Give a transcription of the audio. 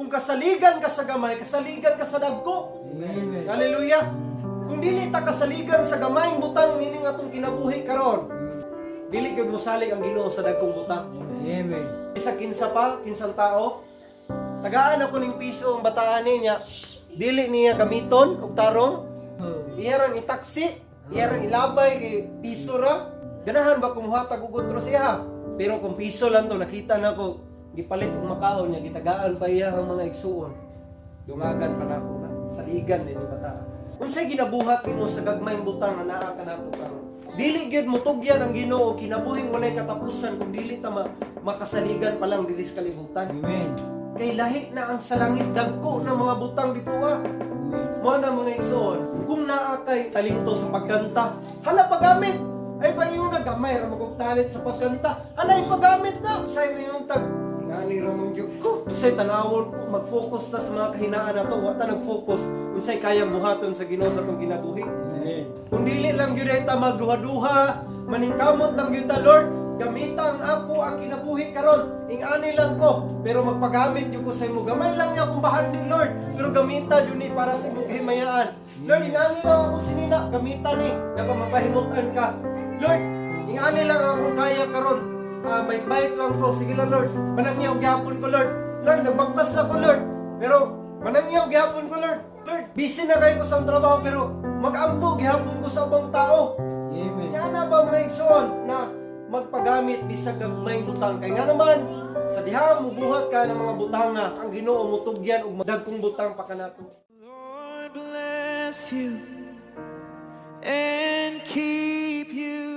Kung kasaligan ka sa gamay, kasaligan ka sa dagko. Amen. Hallelujah. Kung dili ta kasaligan sa gamay butang meaning atong kinabuhi karon, dili gyud mosalig ang Ginoo sa dagkong butang. Amen. Isa kinsang tao, tagaan ako ning piso ang bataan niya, dili niya gamiton og tarong, iyaron itaksi, iyaron ilabay kay piso ra. Ganahan ba kumuhatag og otro siya? Pero kung piso lang to, nakita na ko, gipalit og makaon niya, gitagaan pa iya ang mga igsuon. Dungagan pa nako na, saligan din yung bataan. Unsay ginabuhat nimo sa gagmayng butang na naa kanato karon? Dili gyud motugyan ang Ginoo kinabuhing walay katapusan kung dili ta makasaligan pa lang dili sa kalibutan. Amen. Kay lahi na ang salangit dagko ng mga butang ditoa. Mo na mga igsoon, kung naa kay talento sa pagkanta, hala pagamit. Ay pa yung nagamay ra magog talent sa pagkanta. Hala ipagamit na. Say mo yung tag ingani ra mong jud ko. Unsay tanawon ko mag-focus ta sa mga kahinaan nato, wa ta nag-focus unsay kayang buhaton sa Ginoo sa atong kinabuhi. Amen. Kung dili lang gyud ta magduha-duha, maningkamot lang gyud ta Lord, gamita ang ako ang kinabuhi karon. Ingani lang ko, pero magpagamit jud ko sa imo. Gamay lang niya akong bahal ni Lord, pero gamita jud ni para sa imong kahimayaan. Lord, ingani lang ako sinina, gamita ni na mapahimutan ka. Lord, ingani lang akong kaya karon. May bike lang ko. Sige lang Lord, manangyaw gyapon ko Lord. Lord, nagbaktas na ko Lord, pero manangyaw gyapon ko Lord. Lord, busy na kayo ko sa trabaho pero mag-ampo gyapon ko sa ubang tao. Amen. Yan na ba mga igsoon na magpagamit bisag gagmayng butang. Kay nga naman, sa diha mubuhat ka ng mga butanga, ang Ginoo mutugyan og dagkong butang pa kanato. Lord bless you and keep you.